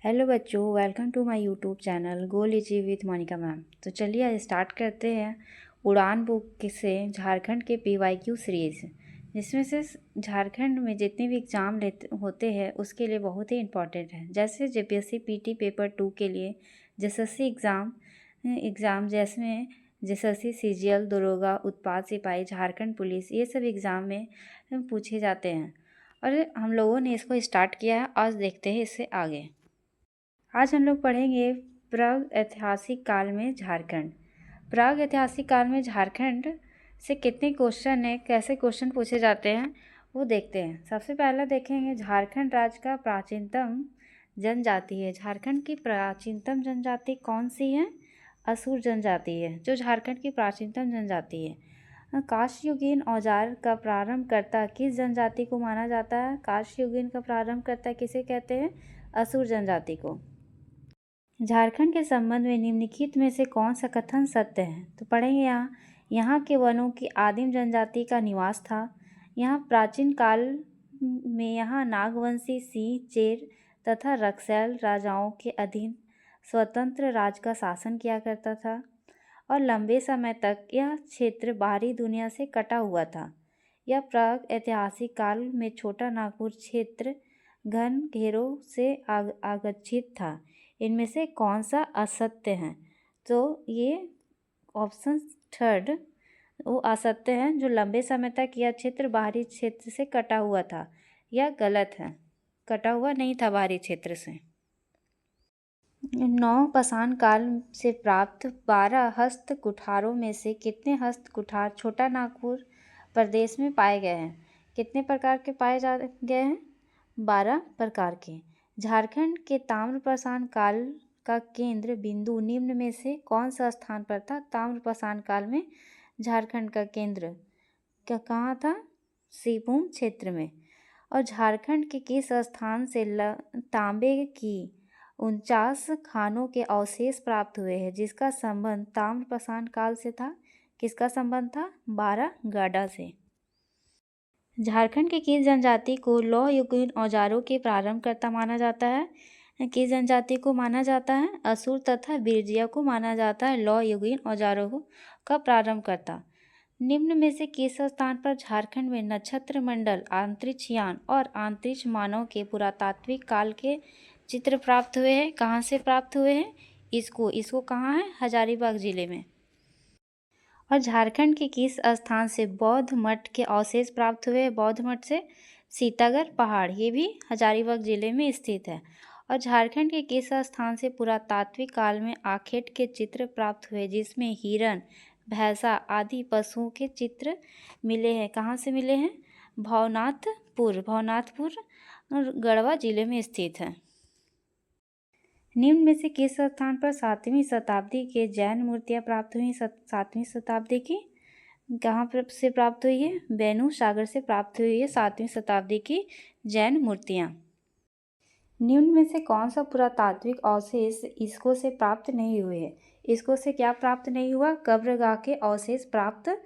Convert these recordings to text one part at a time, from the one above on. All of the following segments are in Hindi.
हेलो बच्चों, welcome to my YouTube channel go lychee with Monika ma'am. तो चलिए स्टार्ट करते हैं उड़ान बुक से झारखंड के पीवाईक्यू सीरीज़, जिसमें से झारखंड में जितने भी एग्ज़ाम होते हैं उसके लिए बहुत ही इम्पॉर्टेंट है। जैसे जेपीएससी पीटी पेपर 2 के लिए जेएसएससी एग्ज़ाम जिसमें जेएसएससी सीजीएल, दरोगा, उत्पाद सिपाही, झारखंड पुलिस, ये सब एग्ज़ाम में पूछे जाते हैं। और हम लोगों ने इसको स्टार्ट किया है। आज देखते हैं इससे आगे। आज हम लोग पढ़ेंगे प्राग ऐतिहासिक काल में झारखंड। प्राग ऐतिहासिक काल में झारखंड से कितने क्वेश्चन है, कैसे क्वेश्चन पूछे जाते हैं वो देखते हैं। सबसे पहला देखेंगे झारखंड राज्य का प्राचीनतम जनजाति है। झारखंड की प्राचीनतम जनजाति कौन सी है? असुर जनजाति है, जो झारखंड की प्राचीनतम जनजाति है। कांस्ययुगीन औजार का प्रारंभकर्ता किस जनजाति को माना जाता है? कांस्ययुगीन का प्रारंभकर्ता किसे कहते हैं? असुर जनजाति को। झारखंड के संबंध में निम्नलिखित में से कौन सा कथन सत्य है? तो पढ़ेंगे यहाँ के वनों की आदिम जनजाति का निवास था। यहाँ प्राचीन काल में यहाँ नागवंशी, सिंह, चेर तथा रक्सैल राजाओं के अधीन स्वतंत्र राज का शासन किया करता था और लंबे समय तक यह क्षेत्र बाहरी दुनिया से कटा हुआ था। यह प्राग ऐतिहासिक काल में छोटा नागपुर क्षेत्र घन घेरों से आगच्छित था। इनमें से कौन सा असत्य है? तो ये ऑप्शन थर्ड वो असत्य है, जो लंबे समय तक यह क्षेत्र बाहरी क्षेत्र से कटा हुआ था। यह गलत है, कटा हुआ नहीं था बाहरी क्षेत्र से। नवपाषाण काल से प्राप्त 12 हस्त कुठारों में से कितने हस्त कुठार छोटा नागपुर प्रदेश में पाए गए हैं? कितने प्रकार के पाए गए हैं? 12 प्रकार के। झारखंड के ताम्रपाषाण काल का केंद्र बिंदु निम्न में से कौन सा स्थान पर था? ताम्रपाषाण काल में झारखंड का केंद्र कहाँ था? सिंहभूम क्षेत्र में। और झारखंड के किस स्थान से तांबे की 49 खानों के अवशेष प्राप्त हुए हैं, जिसका संबंध ताम्रपाषाण काल से था? किसका संबंध था? बारागाडा से। झारखंड की किस जनजाति को लौह युगीन औजारों के प्रारंभकर्ता माना जाता है? किस जनजाति को माना जाता है? असुर तथा बिरजिया को माना जाता है लौह युगीन औजारों का प्रारंभकर्ता। निम्न में से किस स्थान पर झारखंड में नक्षत्र मंडल, अंतरिक्ष यान और अंतरिक्ष मानव के पुरातात्विक काल के चित्र प्राप्त हुए हैं? कहाँ से प्राप्त हुए हैं? इसको कहाँ है? हजारीबाग जिले में। और झारखंड के किस स्थान से बौद्ध मठ के अवशेष प्राप्त हुए? बौद्ध मठ से सीतागढ़ पहाड़, ये भी हजारीबाग जिले में स्थित है। और झारखंड के किस स्थान से पुरातात्विक काल में आखेट के चित्र प्राप्त हुए, जिसमें हिरण, भैंसा आदि पशुओं के चित्र मिले हैं? कहाँ से मिले हैं? भवनाथपुर गढ़वा जिले में स्थित है। निम्न में से किस स्थान पर 7वीं शताब्दी के जैन मूर्तियाँ प्राप्त हुई? 7वीं शताब्दी की कहाँ से प्राप्त हुई है? बेनू सागर से प्राप्त हुई है 7वीं शताब्दी की जैन मूर्तियाँ। निम्न में से कौन सा पुरातात्विक अवशेष इसको से प्राप्त नहीं हुए हैं? इसको से क्या प्राप्त नहीं हुआ? कब्रगाह के अवशेष प्राप्त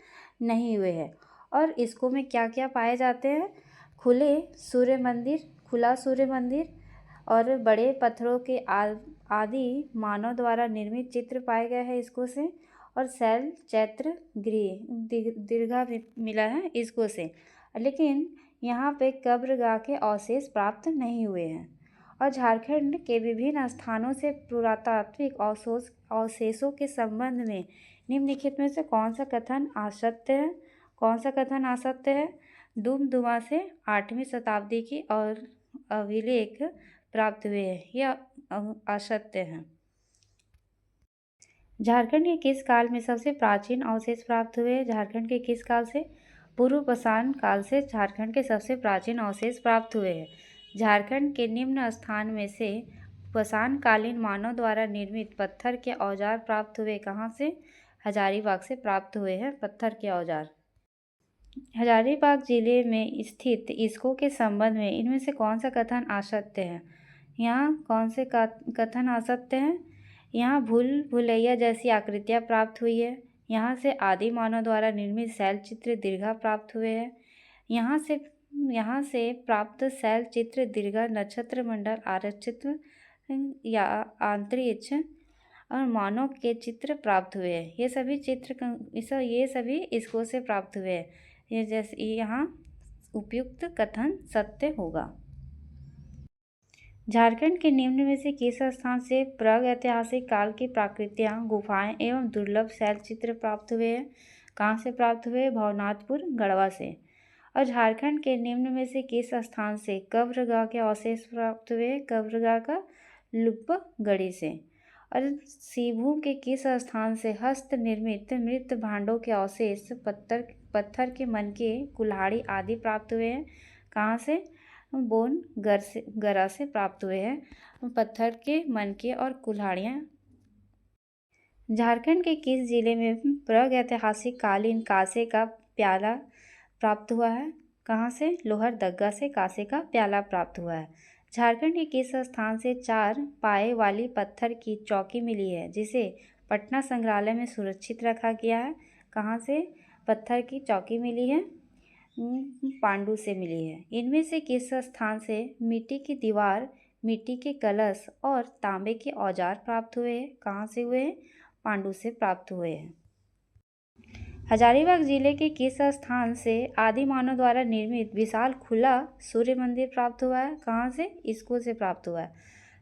नहीं हुए हैं। और इसको में क्या क्या पाए जाते हैं? खुला सूर्य मंदिर और बड़े पत्थरों के आदि मानव द्वारा निर्मित चित्र पाए गए हैं इसको से। और शैल चैत्र गृह दीर्घा मिला है इसको से, लेकिन यहाँ पे कब्रगाह के अवशेष प्राप्त नहीं हुए हैं। और झारखंड के विभिन्न स्थानों से पुरातात्विक अवशेषों के संबंध में निम्नलिखित में से कौन सा कथन असत्य है? कौन सा कथन असत्य है? डुमडुमा से 8वीं शताब्दी की और अभिलेख प्राप्त हुए हैं, यह असत्य है। झारखंड के किस काल में सबसे प्राचीन अवशेष प्राप्त हुए? झारखंड के किस काल से? पूर्वपाषाण काल से झारखंड के सबसे प्राचीन अवशेष प्राप्त हुए हैं। झारखंड के निम्न स्थान में से पाषाणकालीन मानव द्वारा निर्मित पत्थर के औजार प्राप्त हुए। कहाँ से? हजारीबाग से प्राप्त हुए हैं पत्थर के औजार। हजारीबाग जिले में स्थित इसको के संबंध में इनमें से कौन सा कथन असत्य है? यहाँ कौन से कथन असत्य हैं? यहाँ भूलैया जैसी आकृतियाँ प्राप्त हुई है। यहाँ से आदि मानव द्वारा निर्मित शैल चित्र दीर्घा प्राप्त हुए हैं। यहाँ से प्राप्त शैल चित्र दीर्घा नक्षत्र मंडल आरक्षित या अंतरिक्ष और मानव के चित्र प्राप्त हुए हैं। ये सभी इसको से प्राप्त हुए हैं। ये जैसे यहाँ उपयुक्त कथन सत्य होगा। झारखंड के निम्न में से किस स्थान से प्राग ऐतिहासिक काल की प्राकृतियाँ, गुफाएं एवं दुर्लभ शैल चित्र प्राप्त हुए हैं? कहाँ से प्राप्त हुए? भवनाथपुर गढ़वा से। और झारखंड के निम्न में से किस स्थान से कब्रगाह के अवशेष प्राप्त हुए? कब्रगाह का लुब्बगढ़ी से। और सिभू के किस स्थान से हस्त निर्मित मृत भांडों के अवशेष, पत्थर के मनके, कुल्हाड़ी आदि प्राप्त हुए हैं? कहाँ से? गरा से प्राप्त हुए हैं पत्थर के मनके और कुल्हाड़ियाँ। झारखंड के किस जिले में प्रागैतिहासिक कालीन कांसे का प्याला प्राप्त हुआ है? कहाँ से? लोहरदग्गा से कांसे का प्याला प्राप्त हुआ है। झारखंड के किस स्थान से 4 पाए वाली पत्थर की चौकी मिली है, जिसे पटना संग्रहालय में सुरक्षित रखा गया है? कहाँ से पत्थर की चौकी मिली है? पांडु से मिली है। इनमें से किस स्थान से मिट्टी की दीवार, मिट्टी के कलश और तांबे के औजार प्राप्त हुए हैं? कहाँ से हुए हैं? पांडु से प्राप्त हुए हैं। हजारीबाग जिले के किस स्थान से आदि मानव द्वारा निर्मित विशाल खुला सूर्य मंदिर प्राप्त हुआ है? कहाँ से? इसको से प्राप्त हुआ है।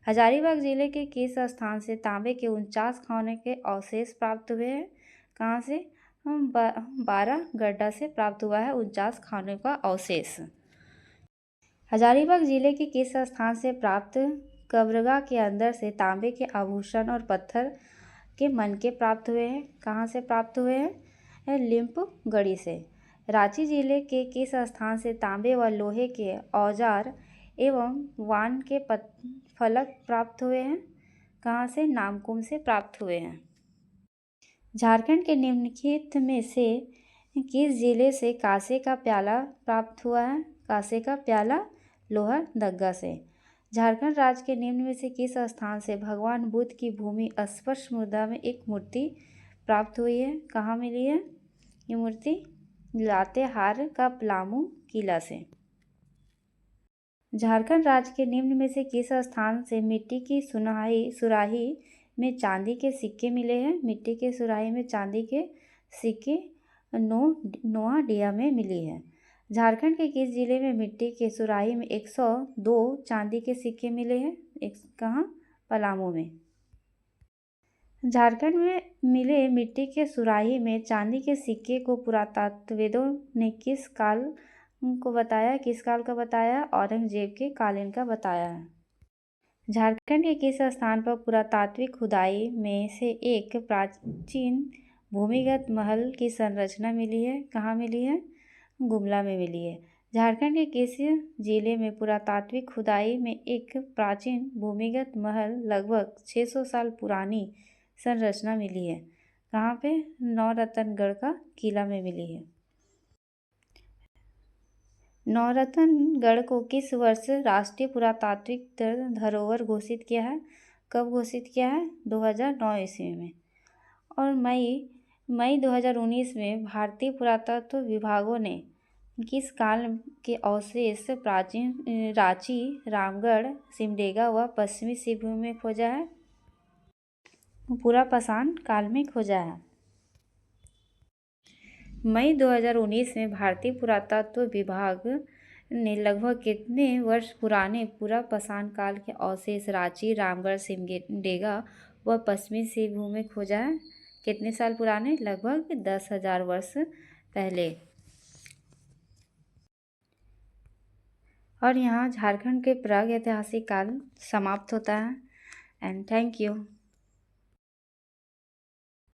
हजारीबाग जिले के किस स्थान से तांबे के 49 खौने के अवशेष प्राप्त हुए हैं? कहाँ से? 12 गड्ढा से प्राप्त हुआ है 49 खानों का अवशेष। हजारीबाग जिले के किस स्थान से प्राप्त कब्रगाह के अंदर से तांबे के आभूषण और पत्थर के मनके प्राप्त हुए हैं? कहाँ से प्राप्त हुए हैं? लिम्पगढ़ी से। रांची जिले के किस स्थान से तांबे व लोहे के औजार एवं वान के फलक प्राप्त हुए हैं? कहाँ से? नामकुम से प्राप्त हुए हैं। झारखंड के निम्नलिखित में से किस जिले से कांसे का प्याला प्राप्त हुआ है? कांसे का प्याला लोहरदग्गा से। झारखंड राज्य के निम्न में से किस स्थान से भगवान बुद्ध की भूमि स्पर्श मुद्रा में एक मूर्ति प्राप्त हुई है? कहाँ मिली है ये मूर्ति? लातेहार का पलामू किला से। झारखंड राज्य के निम्न में से किस स्थान से मिट्टी की सुराही में चांदी के सिक्के मिले हैं? मिट्टी के सुराही में चांदी के सिक्के नोआडिया में मिली है। झारखंड के किस जिले में मिट्टी के सुराही में 102 चांदी के सिक्के मिले हैं? कहाँ? पलामू में। झारखंड में मिले मिट्टी के सुराही में चांदी के सिक्के को पुरातत्वविदों ने किस काल को बताया? किस काल का बताया? औरंगजेब के कालीन का बताया है। झारखंड के किस स्थान पर पुरातात्विक खुदाई में से एक प्राचीन भूमिगत महल की संरचना मिली है? कहाँ मिली है? गुमला में मिली है। झारखंड के किस जिले में पुरातात्विक खुदाई में एक प्राचीन भूमिगत महल लगभग 600 साल पुरानी संरचना मिली है? कहाँ पे? नौरतनगढ़ का किला में मिली है। नौरतनगढ़ को किस वर्ष राष्ट्रीय पुरातात्विक धरोहर घोषित किया है? कब घोषित किया है? 2009 ईस्वी में। और मई 2019 में भारतीय पुरातत्व विभागों ने किस काल के अवशेष प्राचीन रांची, रामगढ़, सिमडेगा व पश्चिमी सिंहभूम में खोजा है? पूरा पाषाण काल में खोजा है। मई 2019 में भारतीय पुरातत्व विभाग ने लगभग कितने वर्ष पुराने पूरा पाषाण काल के अवशेष रांची, रामगढ़, सिमडेगा व पश्चिमी सिंहभूम में खोजा है? कितने साल पुराने? लगभग 10,000 वर्ष पहले। और यहाँ झारखंड के प्राग ऐतिहासिक काल समाप्त होता है। And thank you.